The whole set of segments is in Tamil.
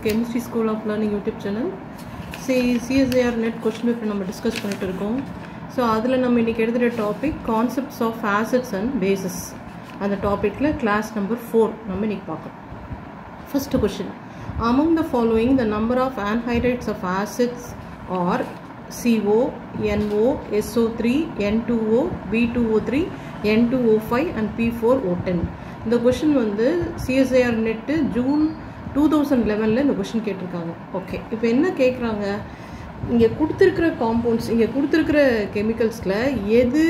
Chemistry School of Learning YouTube channel. CSIR net question paper நம்ம டிஸ்கஸ் பண்ணிட்டு இருக்கோம். ஸோ அதில் நம்ம இன்னைக்கு எடுத்துகிற topic concepts of acids and bases. அந்த டாப்பிக்கில் கிளாஸ் நம்பர் 4 நம்ம இன்னைக்கு பார்க்கலாம். First question, among the following the number of anhydrides of acids are CO, NO, SO3, N2O, B2O3, N2O5 and P4O10. இந்த கொஷின் வந்து CSIR நெட்டு ஜூன் 2011 இந்த கொஷின் கேட்டிருக்காங்க. ஓகே, இப்போ என்ன கேட்குறாங்க, இங்கே கொடுத்துருக்கிற காம்பவுண்ட்ஸ், இங்கே கொடுத்துருக்கிற கெமிக்கல்ஸில் எது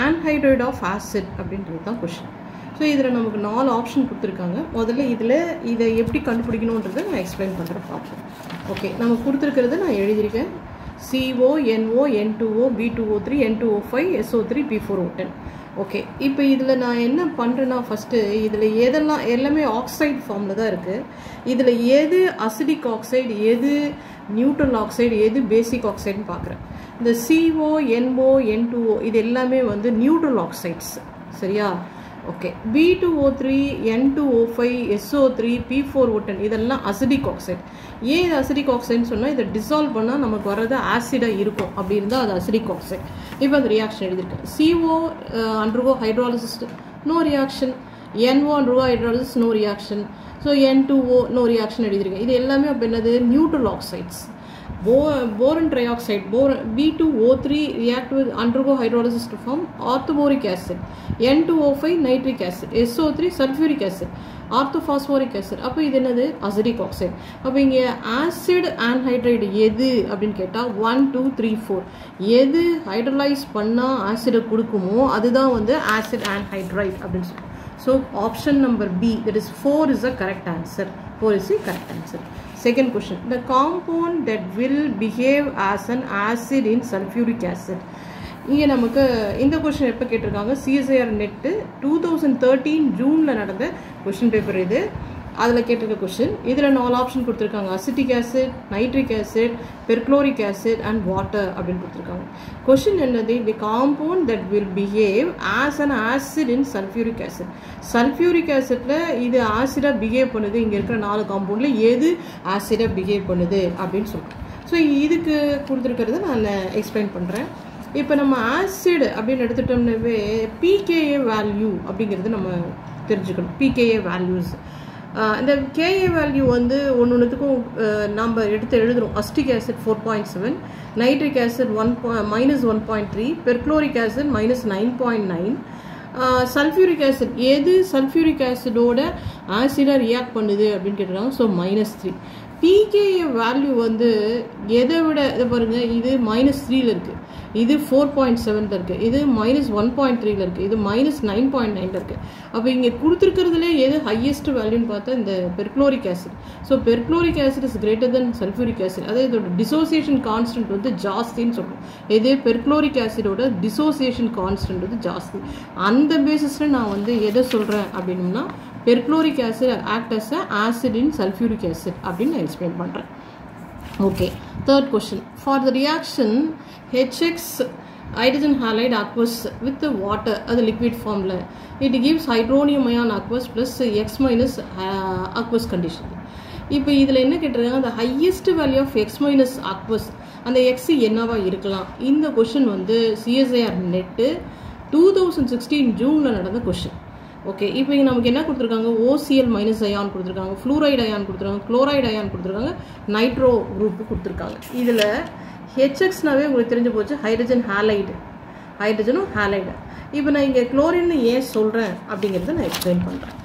ஆன்ஹைட்ரைட் ஆஃப் ஆசிட் அப்படின்றது தான் கொஷின். ஸோ இதில் நமக்கு 4 ஆப்ஷன் கொடுத்துருக்காங்க. முதல்ல இதை எப்படி கண்டுபிடிக்கணுன்றதை நான் எக்ஸ்பிளைன் பண்ணுறேன் பார்ப்போம். ஓகே, நம்ம கொடுத்துருக்கிறத நான் எழுதியிருக்கேன். CO, NO, N2O, B2O3, N2O5, SO3, P4O10. Okay, இப்போ இதில் நான் என்ன பண்ணுறேன்னா, ஃபஸ்ட்டு இதில் எல்லாமே ஆக்சைடு ஃபார்மில் தான் இருக்குது. இதில் எது அசிடிக் ஆக்சைடு, எது நியூட்ரல் ஆக்சைடு, எது பேசிக் ஆக்சைடுன்னு பார்க்குறேன். இந்த CO, NO, N2O இது எல்லாமே வந்து நியூட்ரல் ஆக்சைட்ஸ், சரியா? Okay, B2O3, N2O5, SO3, P4O10 இதெல்லாம் அசிடிக் ஆக்சைடு. ஏன் இது அசிடிக் ஆக்சைடுன்னு சொன்னால், இதை டிசால்வ் பண்ணால் நமக்கு வர்றது ஆசிடாக இருக்கும். அப்படி இருந்தால் அது அசிடிக் ஆக்சைடு. இப்போ அந்த ரியாக்ஷன் எழுதியிருக்கேன். CO undergo hydrolysis, no reaction. NO undergo hydrolysis, no reaction. So N2O no reaction எழுதியிருக்கேன். இது எல்லாமே அப்போ என்னது, neutral oxides. boron trioxide, B2O3 react with undergo hydrolysis to form orthoboric acid, N2O5 nitric acid, SO3 sulfuric acid, orthophosphoric acid. அப்போ இது என்னது, அசிடிக் ஆக்சைடு. அப்போ இங்கே ஆசிட் ஆன்ஹைட்ரைடு எது அப்படின்னு கேட்டால் 1, 2, 3, 4 எது ஹைட்ரலைஸ் பண்ணால் ஆசிடை கொடுக்குமோ அதுதான் வந்து ஆசிட் ஆன்ஹைட்ரைட் அப்படின்னு சொல்லுவோம். So option number B, that is 4 is the correct answer. 4 is the correct answer. Second question, the compound that will behave as an acid in sulfuric acid. இங்கே நமக்கு இந்த கொஷின் எப்போ கேட்டிருக்காங்க, CSIR நெட்டு 2013 ஜூனில் நடந்த கொஷின் பேப்பர் இது. அதில் கேட்டிருக்க கொஷின். இதில் 4 ஆப்ஷன் கொடுத்துருக்காங்க. Acetic acid, nitric acid, perchloric acid and water அப்படின்னு கொடுத்துருக்காங்க. கொஷின் என்னது, the compound that will behave as an acid in sulphuric acid. Sulphuric ஆசிட்ல இது ஆசிடாக பிஹேவ் பண்ணுது. இங்கே இருக்கிற 4 காம்பவுண்டில் எது ஆசிடாக பிஹேவ் பண்ணுது அப்படின்னு சொல்கிறேன். ஸோ இதுக்கு கொடுத்துருக்கிறத நான் எக்ஸ்பிளைன் பண்ணுறேன். இப்போ நம்ம ஆசிட் அப்படின்னு எடுத்துட்டோம்னாவே பிகேஏ வேல்யூ அப்படிங்கிறது நம்ம தெரிஞ்சுக்கணும். பிகேஏ வேல்யூஸ், இந்த கேஏ வேல்யூ வந்து ஒன்றுத்துக்கும் நம்ம எடுத்து எழுதுகிறோம். Acetic acid 4.7, nitric acid -1.3, perchloric acid -9.9, sulphuric acid எது சல்ஃபியூரிக் ஆசிடோட ஆசிடாக ரியாக்ட் பண்ணுது அப்படின்னு கேட்டுருக்காங்க. ஸோ -3. பிகேஏ வேல்யூ வந்து எதை விட இதை பாருங்கள், இது -3ல் இருக்குது, இது 4.7ல் இருக்குது, இது -1.3ல் இருக்குது, இது -9.9ல் இருக்குது. அப்போ இங்கே கொடுத்துருக்கிறதுலே எது ஹையஸ்ட் வேல்யூன்னு பார்த்தா இந்த perchloric acid. So perchloric acid is greater than sulphuric acid. அதாவது இதோட டிசோசியேஷன் கான்ஸ்டன்ட் வந்து ஜாஸ்தின்னு சொல்கிறோம். இது பெர்க்ளோரிக் ஆசிடோட டிசோசியேஷன் கான்ஸ்டன்ட் வந்து ஜாஸ்தி. அந்த பேசிஸில் நான் வந்து எதை சொல்கிறேன் அப்படின்னா, பெர்க்ளோரிக் acid act as acid in sulphuric acid அப்படின்னு நான் எக்ஸ்பிளைன் பண்ணுறேன். Okay, third question, for the reaction HX hydrogen halide aqueous with water அது liquid formula, it gives hydronium ion aqueous plus X minus aqueous condition. இப்போ இதில் என்ன கேட்டிருக்காங்க, the highest value of X minus aqueous, அந்த X என்னவா இருக்கலாம்? இந்த கொஷின் வந்து CSIR நெட்டு 2016 ஜூனில் நடந்த கொஷின். ஓகே, இப்போ இங்கே நமக்கு என்ன கொடுத்துருக்காங்க, OCl மைனஸ் அயான் கொடுத்துருக்காங்க, ஃப்ளூரைடு அயான் கொடுத்துருக்காங்க, குளோரைடு அயான் கொடுத்துருக்காங்க, நைட்ரோ குரூப்பு கொடுத்துருக்காங்க. இதில் HXனாவே உங்களுக்கு தெரிஞ்சு போச்சு, ஹைட்ரஜன் ஹாலைடு, ஹைட்ரஜனும் ஹாலைடு. இப்போ நான் இங்கே குளோரின்னு ஏன் சொல்கிறேன் அப்படிங்கிறத நான் எக்ஸ்பிளைன் பண்ணுறேன்.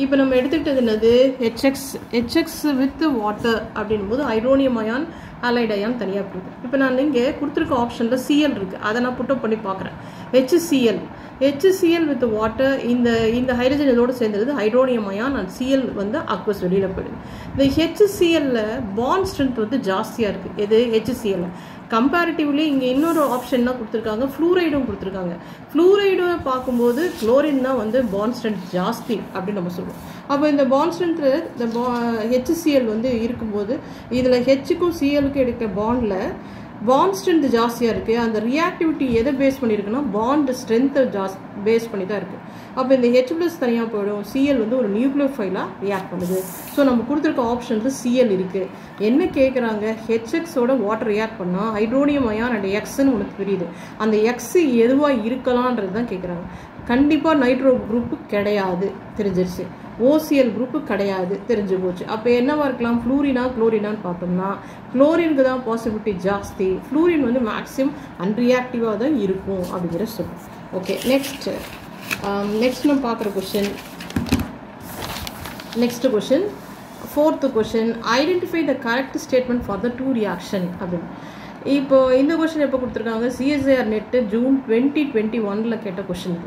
இப்போ நம்ம எடுத்துக்கிட்டது என்னது, HX வித் வாட்டர் அப்படின்னும் போது ஹைட்ரோனியம் அயான், ஹாலைடு அயான் தனியாக இருக்குது. இப்போ நான் இங்கே கொடுத்துருக்க ஆப்ஷனில் CL இருக்குது, அதை நான் புட்டப் பண்ணி பார்க்குறேன். HCl வித் வாட்டர், இந்த ஹைட்ரஜன் இதோடு சேர்ந்தது ஹைட்ரோனியம் அயான் அண்ட் CL வந்து அக்வஸ் வெளியில் போயிடுது. இந்த HClல பாண்ட் ஸ்ட்ரென்த் வந்து ஜாஸ்தியாக இருக்குது. எது, HCl கம்பேரிட்டிவ்லி இங்கே இன்னொரு ஆப்ஷன் தான் கொடுத்துருக்காங்க, ஃப்ளூரைடும் கொடுத்துருக்காங்க. ஃப்ளூரைடு பார்க்கும்போது குளோரின் தான் வந்து பாண்ட் ஸ்ட்ரென்த் ஜாஸ்தி அப்படின்னு நம்ம சொல்லுவோம். அப்போ இந்த பாண்ட் ஸ்ட்ரென்த்தில் இந்த HCl வந்து இருக்கும்போது இதில் ஹெச்சுக்கும் சிஎலுக்கும் எடுக்கிற பாண்டில் பாண்ட் ஸ்ட்ரென்த் ஜாஸ்தியாக இருக்குது. அந்த ரியாக்டிவிட்டி எதை பேஸ் பண்ணியிருக்குன்னா பாண்ட் ஸ்ட்ரென்த்தை பேஸ் பண்ணி தான் இருக்குது. அப்போ இந்த H+ தனியாக போயிடும். Cl வந்து ஒரு நியூக்ளியோஃபைலாக ரியாக்ட் பண்ணுது. ஸோ நம்ம கொடுத்துருக்க ஆப்ஷன்ஸில் Cl இருக்குது. என்ன கேட்குறாங்க, HXோட வாட்டர் ரியாக்ட் பண்ணால் ஹைட்ரோனியம் அயான் அண்ட் எக்ஸ்ன்னு உனக்கு தெரியுது. அந்த எக்ஸ் எதுவாக இருக்கலான்றது தான் கேட்குறாங்க. கண்டிப்பாக நைட்ரோ குரூப்பு கிடையாது, தெரிஞ்சிருச்சு. OCl குரூப்பு கிடையாது, தெரிஞ்சு போச்சு. அப்போ என்னவா இருக்கலாம், ஃப்ளூரினா குளோரினான்னு பார்த்தோம்னா குளோரினுக்கு தான் பாசிபிலிட்டி ஜாஸ்தி. ஃப்ளூரின் வந்து மேக்ஸிமம் அன்ரியாக்டிவாக தான் இருக்கும் அப்படிங்கிற சொல்லும். ஓகே, நெக்ஸ்ட் நம்ம பார்க்குற question. Next question, 4th question, identify the correct statement for the 2 reaction அப்படின்னு. இப்போ இந்த கொஷின் எப்போ கொடுத்துருக்காங்க, CSIR நெட்டு ஜூன் 2021 கேட்ட கொஷின்.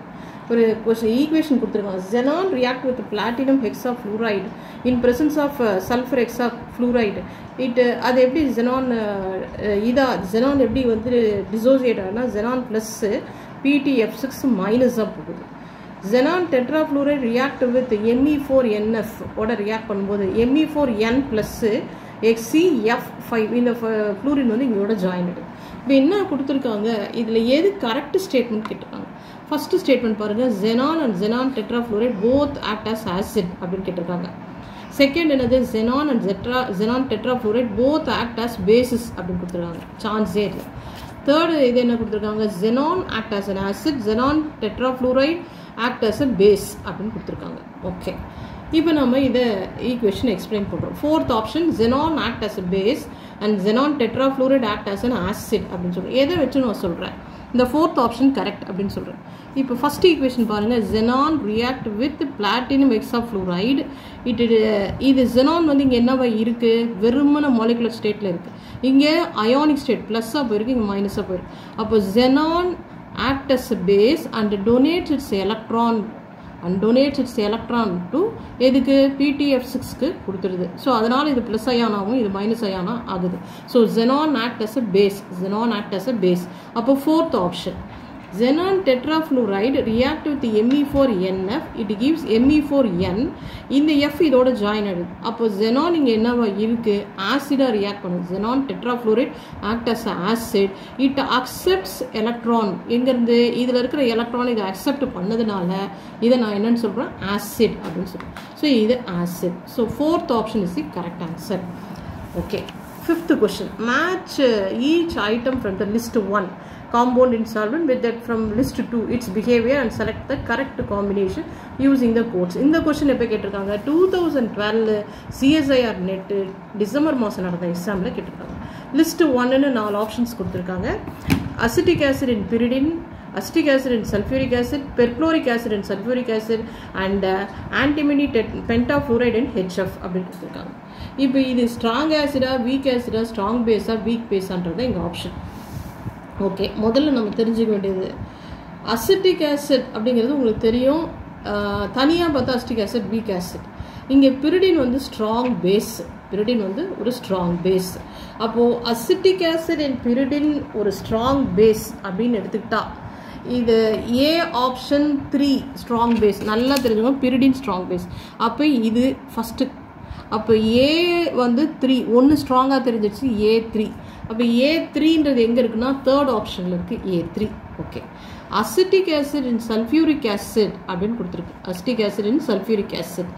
ஒரு கொஷின் ஈக்குவேஷன் கொடுத்துருக்காங்க. xenon react with platinum hexafluoride in presence of sulfur hexafluoride. அது எப்படி xenon எப்படி வந்து டிசோசியேட் ஆகுனா xenon ப்ளஸ் PTF6 மைனஸாக போகுது. xenon tetrafluoride react with Me4NF ஓட ரியாக்ட் பண்ணும்போது Me4N ப்ளஸ் XCF5 இந்த ஃப்ளூரின் வந்து இங்கோட ஜாயின் ஆகிடும். இப்போ என்ன கொடுத்துருக்காங்க, இதில் எது கரெக்ட் ஸ்டேட்மெண்ட் கேட்டிருக்காங்க. ஃபர்ஸ்ட் ஸ்டேட்மெண்ட் பாருங்கள், xenon and xenon tetrafluoride both act as acid அப்படின்னு கேட்டிருக்காங்க. செகண்ட் என்னது, xenon and xenon tetrafluoride both act as bases அப்படின்னு கொடுத்துருக்காங்க. சான்ஸே இல்லை. தேர்டு இது என்ன கொடுத்துருக்காங்க, xenon act as an acid, xenon tetrafluoride act as a base அப்படின்னு கொடுத்துருக்காங்க. ஓகே, இப்போ நம்ம இதை ஈக்குவேஷன் எக்ஸ்பிளைன் பண்ணுறோம். 4th option, xenon act as a base and xenon tetrafluoride act as an acid அப்படின்னு சொல்கிறேன். எதை வச்சு நான் சொல்கிறேன், இந்த 4th ஆப்ஷன் கரெக்ட் அப்படின்னு சொல்கிறேன். இப்போ ஃபர்ஸ்ட் ஈக்குவேஷன் பாருங்கள், xenon react with platinum hexafluoride. இது xenon வந்து இங்கே என்னவா இருக்குது, வெறுமன மாலிகுலர் ஸ்டேட்டில் இருக்குது. இங்கே அயானிக் ஸ்டேட் ப்ளஸ்ஸாக போயிருக்கு, இங்கே மைனஸாக போயிருக்கு. அப்போ xenon act as a base and donates its electron to எதுக்கு, PTF6க்கு கொடுத்துருது. ஸோ அதனால் இது ப்ளஸ் அயானாகவும் இது மைனஸ் அயானா ஆகுது. So xenon act as a base. அப்போ 4th option, xenon tetrafluoride react with Me4NF, it gives Me4N. இந்த F இதோட ஜாயின் ஆகுது. அப்போ xenon இங்கே என்னவா இருக்கு, ஆசிடாக ரியாக்ட் பண்ணுது. xenon tetrafluoride act as an acid, it accepts electron. எங்கேருந்து, இதில் இருக்கிற எலக்ட்ரான் இதை அக்செப்ட் பண்ணதுனால இதை நான் என்னன்னு சொல்கிறேன், ஆசிட் அப்படின்னு சொல்கிறேன். ஸோ இது acid. So 4th option is the correct answer. Okay, 5th question, match each item from the list 1 compound in solvent with that from list 2 its behavior and select the correct combination using the codes. இந்த கொஸ்டின் எப்போ கேட்டிருக்காங்க, 2012 CSIR நெட் டிசம்பர் மாதம் நடந்த எக்ஸாமில் கேட்டிருக்காங்க. லிஸ்ட் 1ன்னு 4 ஆப்ஷன்ஸ் கொடுத்துருக்காங்க. Acetic acid in pyridine, acetic acid and sulfuric acid, perchloric acid and sulfuric acid, and antimony pentafluoride and HF அப்படின்னு கொடுத்துருக்காங்க. இப்போ இது ஸ்ட்ராங் ஆசிடா வீக் ஆசிடா, ஸ்ட்ராங் பேஸா வீக் பேஸான்றது எங்கள் ஆப்ஷன். ஓகே, முதல்ல நம்ம தெரிஞ்சுக்க வேண்டியது அசிட்டிக் ஆசிட் அப்படிங்கிறது உங்களுக்கு தெரியும். தனியாக பார்த்தா அசிட்டிக் ஆசிட் வீக் ஆசிட். இங்கே பிரிடின் வந்து ஸ்ட்ராங் பேஸ், பிரிடின் வந்து ஒரு ஸ்ட்ராங் பேஸ். அப்போது அசிட்டிக் ஆசிட் அண்ட் பிரிடின் ஒரு ஸ்ட்ராங் பேஸ் அப்படின்னு எடுத்துக்கிட்டா இது ஏ ஆப்ஷன் 3 ஸ்ட்ராங் பேஸ். நல்லா தெரிஞ்சுக்கோங்க, பிரிடின் ஸ்ட்ராங் பேஸ். அப்போ இது ஃபஸ்ட்டு. அப்போ ஏ வந்து 3 ஒன்று ஸ்ட்ராங்காக தெரிஞ்சிடுச்சு, A3. அப்போ A3ன்றது எங்கே இருக்குன்னா 3rd ஆப்ஷனில் இருக்குது, A3. Okay, acetic acid and sulphuric acid அப்படின்னு கொடுத்துருக்கு. Acetic acid and sulphuric acid.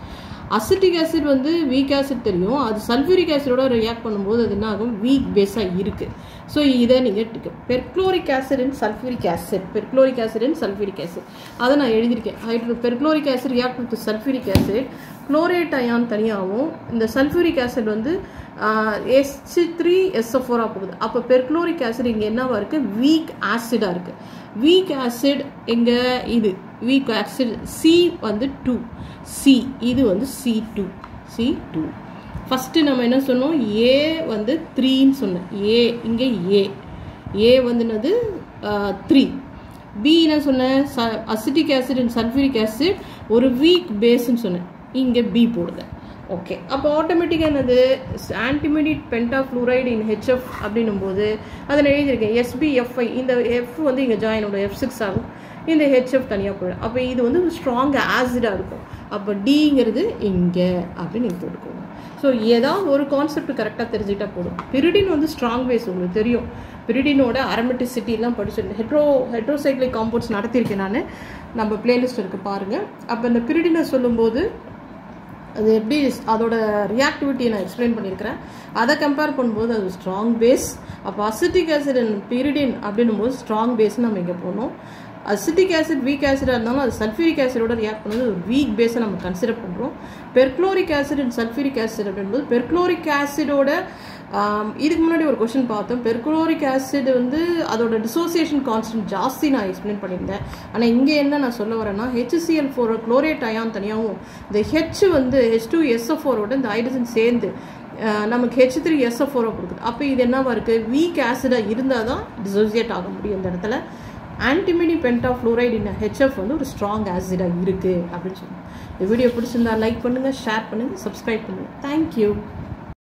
Acetic acid வந்து வீக் ஆசிட் தெரியும், அது சல்ஃபியூரிக் ஆசிடோட ரியாக்ட் பண்ணும்போது அது என்ன ஆகும், வீக் பேஸாக இருக்குது. ஸோ இதை நீங்கள் perchloric acid and sulphuric acid, perchloric acid and sulphuric acid அதை நான் எழுதியிருக்கேன். Perchloric acid react with sulphuric acid, chlorate ion தனியாகவும் இந்த சல்ஃபியூரிக் ஆசிட் வந்து H3SO4 போகுது. அப்போ பெர்க்ளோரிக் ஆசிட் இங்கே என்னவா இருக்குது, வீக் ஆசிடாக இருக்குது. வீக் ஆசிட் எங்கே, இது வீக் ஆசிட் சி வந்து 2, சி இது வந்து C2. ஃபஸ்ட்டு நம்ம என்ன சொன்னோம், ஏ வந்து 3ன்னு சொன்னேன். இங்கே ஏ வந்து என்னது 3. பி என்ன சொன்னேன், acetic acid and sulphuric acid ஒரு வீக் பேஸ்ன்னு சொன்னேன். இங்கே பி போடுங்க. ஓகே, அப்போ ஆட்டோமேட்டிக்காக என்னது, ஆன்டிமனி பென்டாஃப்ளூரைடு இன் HF அப்படின்னும் போது அதை நான் எழுதியிருக்கேன் SbFi. இந்த F வந்து இங்கே ஜாயின் ஆகும், F6 ஆகும், இந்த HF தனியாக போயிடும். அப்போ இது வந்து ஸ்ட்ராங் ஆசிடாக இருக்கும். அப்போ டிங்கிறது இங்கே அப்படின்னு நீங்கள் போட்டுக்கோங்க. ஸோ ஏதாவது ஒரு கான்செப்ட் கரெக்டாக தெரிஞ்சுக்கிட்டா போதும். பிரிடின் வந்து ஸ்ட்ராங் பேஸ் உங்களுக்கு தெரியும். பிரிடினோட அரோமேட்டிசிட்டிலாம் படிச்சு ஹெட்ரோசைக்ளிக் காம்பவுண்ட்ஸ் நடத்தியிருக்கேன் நான். நம்ம பிளேலிஸ்ட் இருக்குது பாருங்கள். அப்போ இந்த பிரிடினை சொல்லும்போது அது எப்படி அதோட ரியாக்டிவிட்டியை நான் எக்ஸ்பிளைன் பண்ணியிருக்கிறேன். அதை கம்பேர் பண்ணும்போது அது ஸ்ட்ராங் பேஸ். அப்போ அசிட்டிக் ஆசிட் அண்ட் பிரிடின் அப்படின்னும் போது ஸ்ட்ராங் பேஸ்ன்னு நம்ம இங்கே போகணும். அசிட்டிக் ஆசிட் வீக் ஆசிடாக இருந்தாலும் அது சல்ஃபியூரிக் ஆசிடோட ரியாக்ட் பண்ணுறது ஒரு வீக் பேஸை நம்ம கன்சிடர் பண்ணுறோம். பெர்க்ளோரிக் ஆசிட் அண்ட் சல்ஃபியூரிக் ஆசிட் அப்படின்போது பெர்க்ளோரிக் ஆசிடோட இதுக்கு முன்னாடி ஒரு கொஸ்டின் பார்த்தோம். பெர்க்ளோரிக் ஆசிட் வந்து அதோட டிசோசியேஷன் கான்ஸ்டன்ட் ஜாஸ்தி நான் எக்ஸ்பிளைன் பண்ணியிருந்தேன். ஆனால் இங்கே என்ன நான் சொல்ல வரேன்னா HCl4 குளோரேட் அயான் தனியாகவும் இந்த ஹெச் வந்து H2SO4ஓட இந்த ஹைட்ரஜன் சேர்ந்து நமக்கு H3SO4 கொடுக்குது. அப்போ இது என்னவா இருக்குது, வீக் ஆசிடாக இருந்தால் தான் டிசோசியேட் ஆக முடியும். இந்த இடத்துல ஆன்டிமனி பென்டாஃப்ளோரைடு இன் HF வந்து ஒரு ஸ்ட்ராங் ஆசிடாக இருக்குது அப்படின்னு சொல்லுவோம். இந்த வீடியோ பிடிச்சிருந்தா லைக் பண்ணுங்கள், ஷேர் பண்ணுங்கள், சப்ஸ்கிரைப் பண்ணுங்கள். தேங்க்யூ.